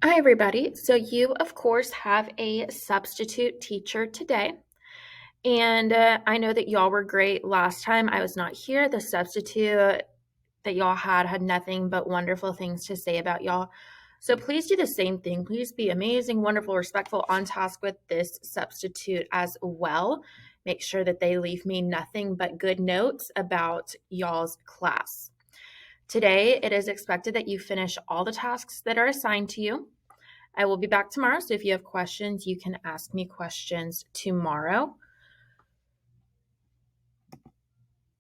Hi, everybody. So, you, of course, have a substitute teacher today. And I know that y'all were great last time I was not here. The substitute that y'all had nothing but wonderful things to say about y'all. So, please do the same thing. Please be amazing, wonderful, respectful, on task with this substitute as well. Make sure that they leave me nothing but good notes about y'all's class. Today, it is expected that you finish all the tasks that are assigned to you. I will be back tomorrow, so if you have questions, you can ask me questions tomorrow.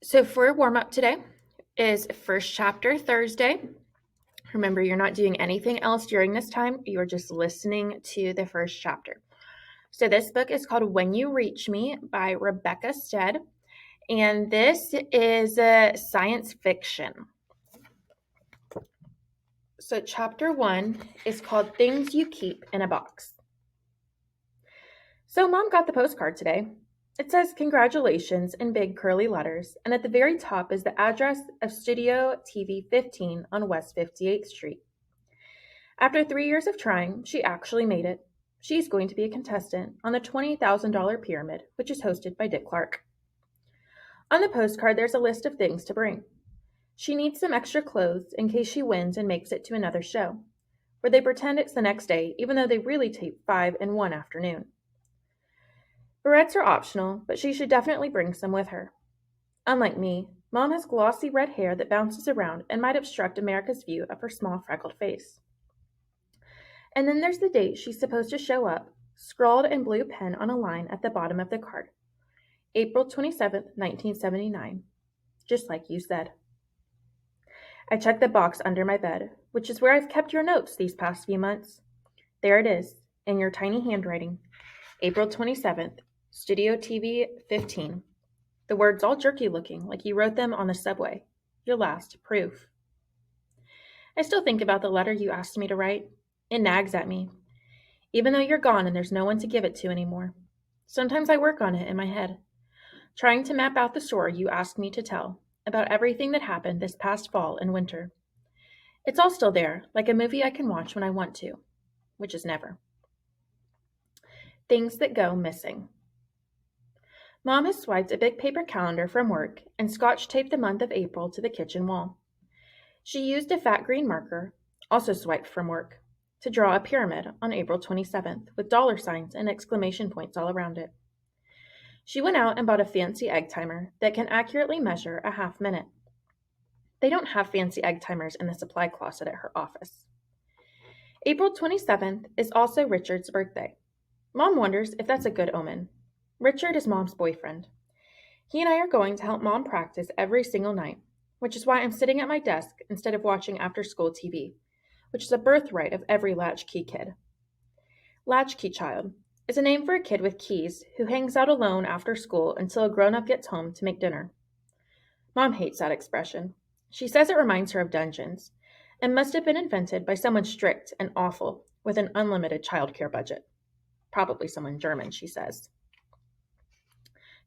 So for warm up today is first chapter Thursday. Remember, you're not doing anything else during this time. You're just listening to the first chapter. So this book is called When You Reach Me by Rebecca Stead, and this is a science fiction. So chapter 1 is called Things You Keep in a Box. So Mom got the postcard today. It says congratulations in big curly letters, and at the very top is the address of Studio TV 15 on West 58th Street. After 3 years of trying, she actually made it. She's going to be a contestant on the $20,000 pyramid, which is hosted by Dick Clark. On the postcard, there's a list of things to bring. She needs some extra clothes in case she wins and makes it to another show, where they pretend it's the next day, even though they really tape 5 in one afternoon. Barrettes are optional, but she should definitely bring some with her. Unlike me, Mom has glossy red hair that bounces around and might obstruct America's view of her small freckled face. And then there's the date she's supposed to show up, scrawled in blue pen on a line at the bottom of the card. April 27th, 1979. Just like you said. I checked the box under my bed, which is where I've kept your notes these past few months. There it is, in your tiny handwriting. April 27th, Studio TV 15. The words all jerky looking, like you wrote them on the subway. Your last proof. I still think about the letter you asked me to write. It nags at me, even though you're gone and there's no one to give it to anymore. Sometimes I work on it in my head, trying to map out the story you asked me to tell about everything that happened this past fall and winter. It's all still there, like a movie I can watch when I want to, which is never. Things that go missing. Mom has swiped a big paper calendar from work and scotch taped the month of April to the kitchen wall. She used a fat green marker, also swiped from work, to draw a pyramid on April 27th with dollar signs and exclamation points all around it. She went out and bought a fancy egg timer that can accurately measure a half minute. They don't have fancy egg timers in the supply closet at her office. April 27th is also Richard's birthday. Mom wonders if that's a good omen. Richard is Mom's boyfriend. He and I are going to help Mom practice every single night, which is why I'm sitting at my desk instead of watching after-school TV, which is a birthright of every latchkey kid. Latchkey child is a name for a kid with keys who hangs out alone after school until a grown-up gets home to make dinner. Mom hates that expression. She says it reminds her of dungeons, and must have been invented by someone strict and awful with an unlimited childcare budget. Probably someone German, she says,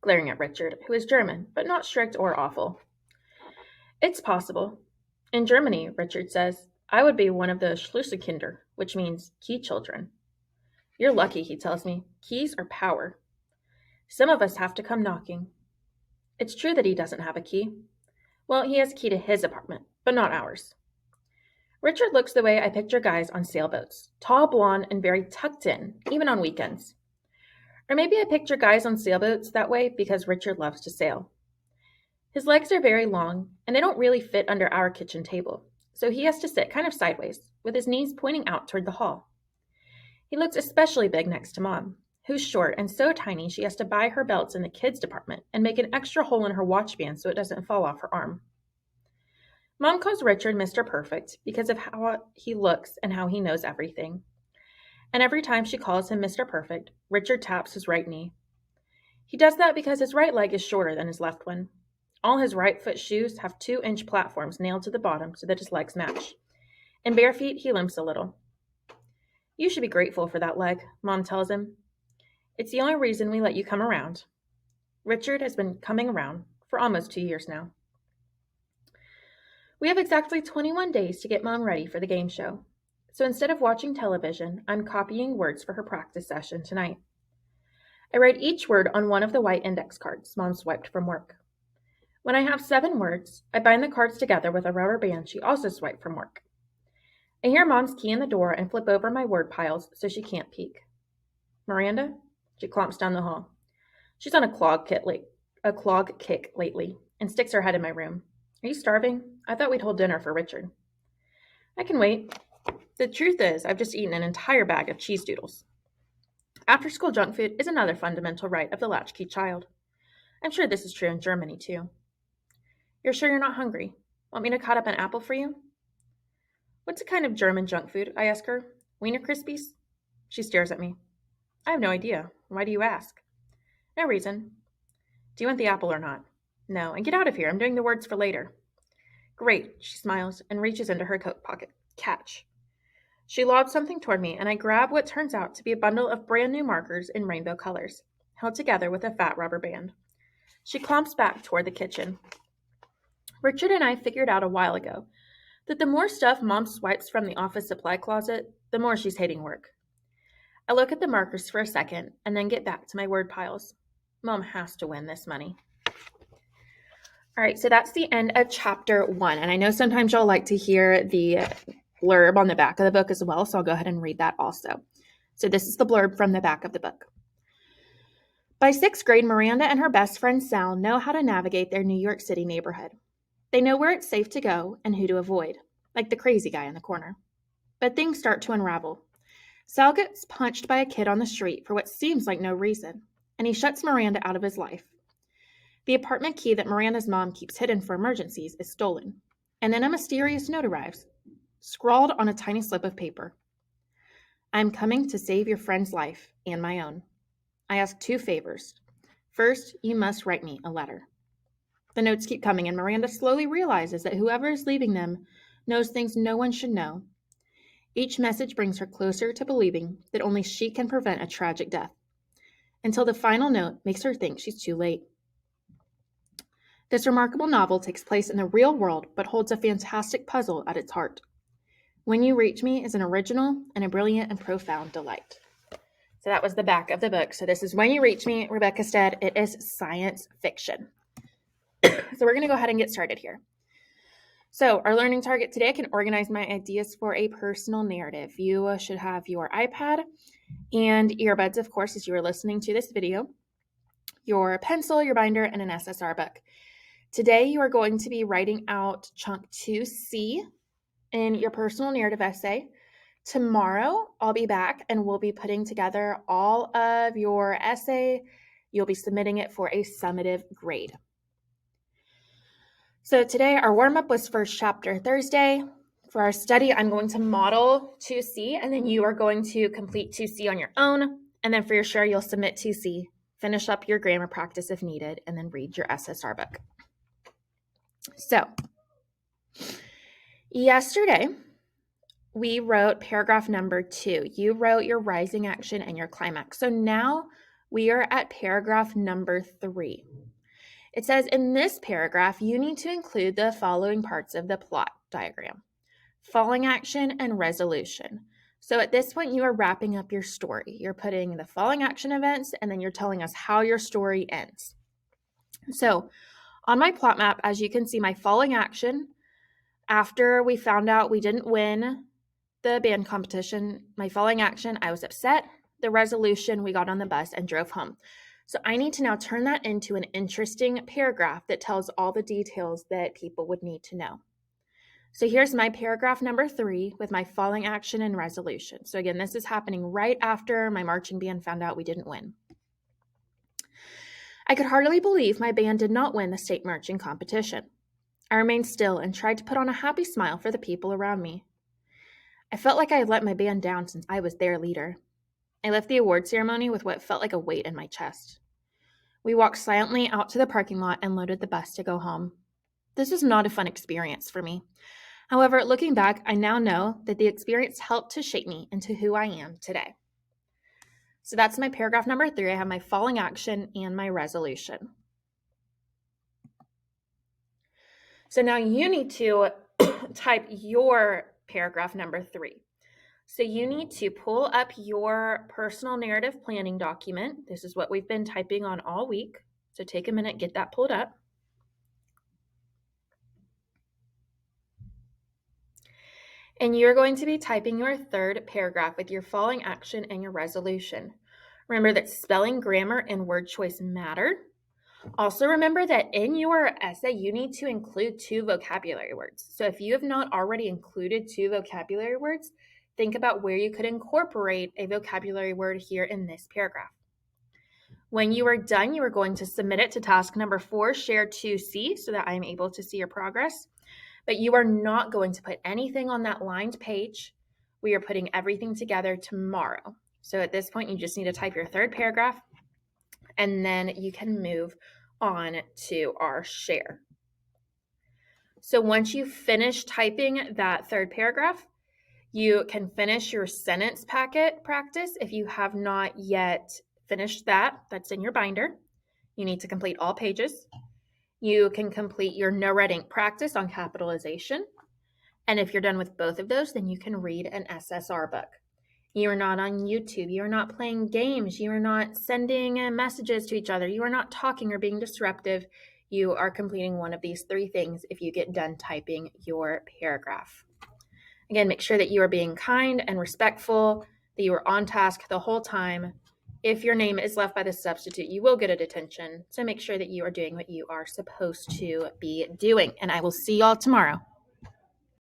glaring at Richard, who is German, but not strict or awful. It's possible. In Germany, Richard says, I would be one of the Schlüsselkinder, which means key children. You're lucky, he tells me. Keys are power. Some of us have to come knocking. It's true that he doesn't have a key. Well, he has a key to his apartment, but not ours. Richard looks the way I picture guys on sailboats, tall, blonde, and very tucked in, even on weekends. Or maybe I picture guys on sailboats that way because Richard loves to sail. His legs are very long, and they don't really fit under our kitchen table, so he has to sit kind of sideways, with his knees pointing out toward the hall. He looks especially big next to Mom, who's short and so tiny she has to buy her belts in the kids' department and make an extra hole in her watch band so it doesn't fall off her arm. Mom calls Richard Mr. Perfect because of how he looks and how he knows everything. And every time she calls him Mr. Perfect, Richard taps his right knee. He does that because his right leg is shorter than his left one. All his right foot shoes have 2-inch platforms nailed to the bottom so that his legs match. In bare feet, he limps a little. You should be grateful for that leg, Mom tells him. It's the only reason we let you come around. Richard has been coming around for almost 2 years now. We have exactly 21 days to get Mom ready for the game show. so instead of watching television, I'm copying words for her practice session tonight. I write each word on one of the white index cards Mom swiped from work. When I have 7 words, I bind the cards together with a rubber band she also swiped from work. I hear Mom's key in the door and flip over my word piles so she can't peek. Miranda? She clomps down the hall. She's on a clog kick lately and sticks her head in my room. Are you starving? I thought we'd hold dinner for Richard. I can wait. The truth is, I've just eaten an entire bag of cheese doodles. After-school junk food is another fundamental right of the latchkey child. I'm sure this is true in Germany, too. You're sure you're not hungry? Want me to cut up an apple for you? What's a kind of German junk food? I ask her. Wiener Krispies? She stares at me. I have no idea. Why do you ask? No reason. Do you want the apple or not? No, and get out of here. I'm doing the words for later. Great, she smiles and reaches into her coat pocket. Catch. She lobs something toward me, and I grab what turns out to be a bundle of brand new markers in rainbow colors, held together with a fat rubber band. She clomps back toward the kitchen. Richard and I figured out a while ago that the more stuff Mom swipes from the office supply closet, the more she's hating work. I look at the markers for a second and then get back to my word piles. Mom has to win this money. All right, so that's the end of chapter 1. And I know sometimes y'all like to hear the blurb on the back of the book as well, so I'll go ahead and read that also. So this is the blurb from the back of the book. By 6th grade, Miranda and her best friend Sal know how to navigate their New York City neighborhood. They know where it's safe to go and who to avoid, like the crazy guy in the corner. But things start to unravel. Sal gets punched by a kid on the street for what seems like no reason, and he shuts Miranda out of his life. The apartment key that Miranda's mom keeps hidden for emergencies is stolen, and then a mysterious note arrives, scrawled on a tiny slip of paper. I'm coming to save your friend's life and my own. I ask 2 favors. First, you must write me a letter. The notes keep coming, and Miranda slowly realizes that whoever is leaving them knows things no one should know. Each message brings her closer to believing that only she can prevent a tragic death, until the final note makes her think she's too late. This remarkable novel takes place in the real world, but holds a fantastic puzzle at its heart. When You Reach Me is an original and a brilliant and profound delight. So that was the back of the book. So this is When You Reach Me, Rebecca Stead. It is science fiction. So we're going to go ahead and get started here. So our learning target today, I can organize my ideas for a personal narrative. You should have your iPad and earbuds, of course, as you are listening to this video, your pencil, your binder, and an SSR book. Today, you are going to be writing out chunk 2C in your personal narrative essay. Tomorrow, I'll be back and we'll be putting together all of your essay. You'll be submitting it for a summative grade. So today, our warm-up was first chapter Thursday. For our study, I'm going to model 2C, and then you are going to complete 2C on your own. And then for your share, you'll submit 2C, finish up your grammar practice if needed, and then read your SSR book. So, yesterday, we wrote paragraph number 2. You wrote your rising action and your climax. So now we are at paragraph number 3. It says in this paragraph, you need to include the following parts of the plot diagram: falling action and resolution. So at this point, you are wrapping up your story. You're putting the falling action events, and then you're telling us how your story ends. So on my plot map, as you can see, my falling action, after we found out we didn't win the band competition, my falling action, I was upset. The resolution, we got on the bus and drove home. So I need to now turn that into an interesting paragraph that tells all the details that people would need to know. So here's my paragraph number 3 with my falling action and resolution. So again, this is happening right after my marching band found out we didn't win. I could hardly believe my band did not win the state marching competition. I remained still and tried to put on a happy smile for the people around me. I felt like I had let my band down since I was their leader. I left the award ceremony with what felt like a weight in my chest. We walked silently out to the parking lot and loaded the bus to go home. This was not a fun experience for me. However, looking back, I now know that the experience helped to shape me into who I am today. So that's my paragraph number 3. I have my falling action and my resolution. So now you need to type your paragraph number 3. So you need to pull up your personal narrative planning document. This is what we've been typing on all week. So take a minute, get that pulled up. And you're going to be typing your third paragraph with your following action and your resolution. Remember that spelling, grammar, and word choice matter. Also remember that in your essay, you need to include 2 vocabulary words. So if you have not already included 2 vocabulary words, think about where you could incorporate a vocabulary word here in this paragraph. When you are done, you are going to submit it to task number 4, share to C, so that I'm able to see your progress. But you are not going to put anything on that lined page. We are putting everything together tomorrow. So at this point, you just need to type your third paragraph, and then you can move on to our share. So once you finish typing that third paragraph, you can finish your sentence packet practice. If you have not yet finished that, that's in your binder. You need to complete all pages. You can complete your no red ink practice on capitalization. And if you're done with both of those, then you can read an SSR book. You are not on YouTube. You are not playing games. You are not sending messages to each other. You are not talking or being disruptive. You are completing one of these 3 things if you get done typing your paragraph. Again, make sure that you are being kind and respectful, that you are on task the whole time. If your name is left by the substitute, you will get a detention. So make sure that you are doing what you are supposed to be doing. And I will see y'all tomorrow.